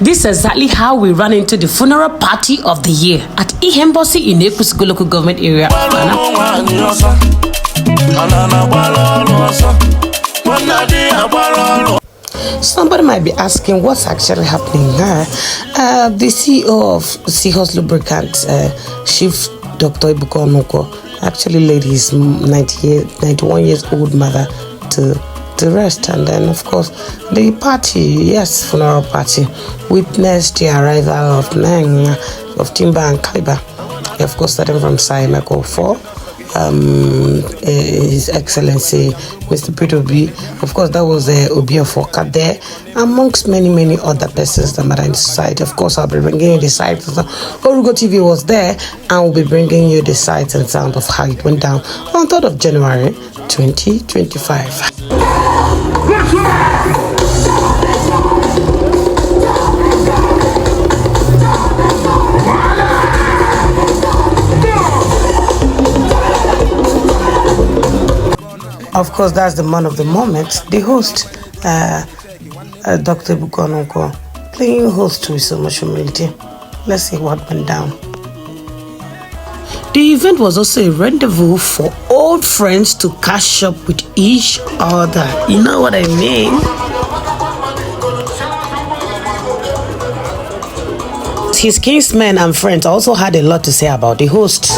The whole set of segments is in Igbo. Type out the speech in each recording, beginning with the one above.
This is exactly how we ran into the funeral party of the year at Ihembosi in Ebuka local government area. Somebody might be asking what's actually happening here. The CEO of Seahorse Lubricants, Chief Dr. Ebuka Onunkwo, actually laid his 91 years old mother to rest, and then of course the party, yes, funeral party, witnessed the arrival of Timber and Caliber, of course starting from Saimeko 4, His Excellency Mr. P2B, of course that was Obi Ofoka there, amongst many other persons that matter in society. Of course I'll be bringing you the sights. Orugo TV was there, and we'll be bringing you the sights and sound of how it went down on 3rd of January 2025. Of course, that's the man of the moment, the host, Dr. Ebuka Onunkwo, playing host with so much humility. Let's see what went down. The event was also a rendezvous for old friends to catch up with each other. You know what I mean? His kinsmen and friends also had a lot to say about the host.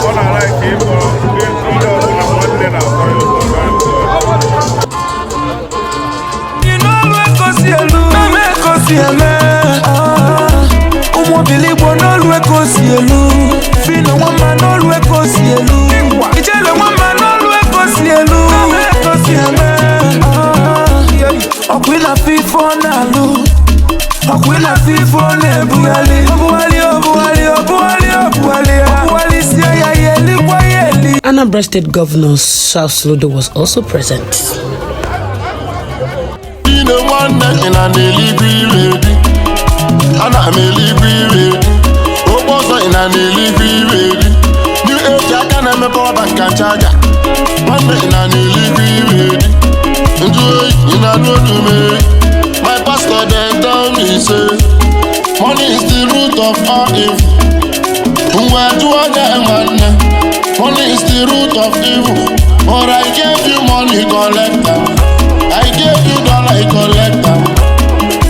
Anambra State Governor South Ludo was also present. My pastor then told me, say, money is the root of all evil. Money is the root of evil. But I gave you money, collect them. I gave you dollar, collect them.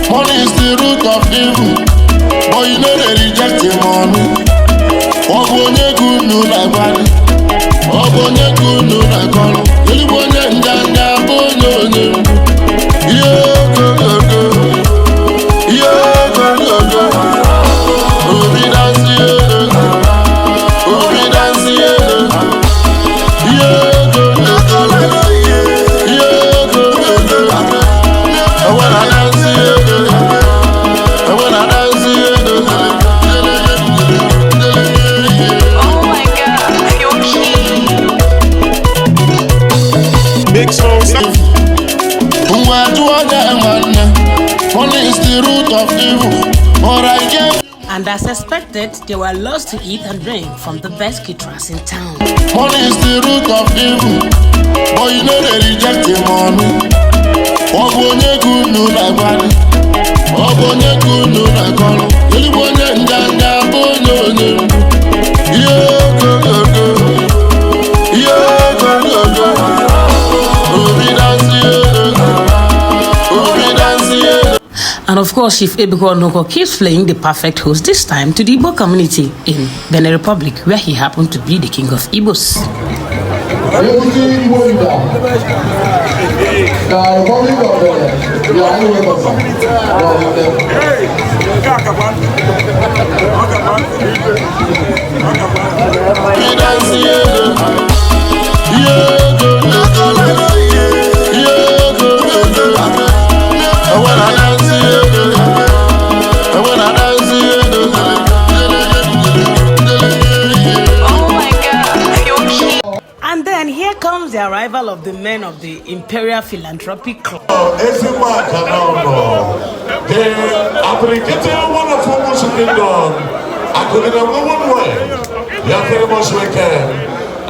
Money is the root of evil. But you know they reject the money. Obonye kunu na bani. Obonye kunu na kono. Elibonye ndanga bonyo nyembu. Yo go go go. Yo go go go. Obi dance ye. Obi dance ye. Yo go go go. Yo go go go. I wanna dance ye. I wanna dance ye. Oh my God, you're cute. Big songs. Money is the root of evil. But I gave. And as expected, there were lots to eat and drink from the best caterers in town. Money is the root of evil. But you know they reject the money. Obonye kunu na bani. Obonye kunu na kono. Elibonye ndanga bonyo nyembu. Yo go go go. Yo go go go. Obi dance ye. Obi dance ye. And of course, Chief Ebuka Onunkwo keeps playing the perfect host, this time to the Igbo community in Benin Republic, where he happened to be the king of Igbos. And then here comes the arrival of the men of the Imperial Philanthropic Club.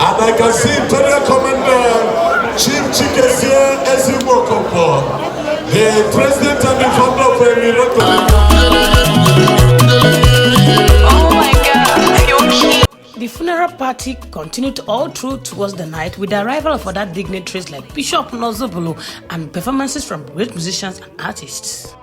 And I can see Imperial Commander Chief Chikesie Ezimo Hey, President and the founder of Emirates. Oh my God, you're cute. The funeral party continued all through towards the night with the arrival of other dignitaries like Bishop Nozobolo and performances from great musicians and artists.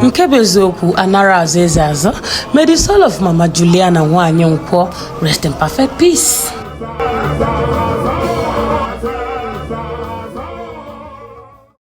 Nkebezoku Anara Azezazo, may the soul of Mama Juliana Onunkwo rest in perfect peace.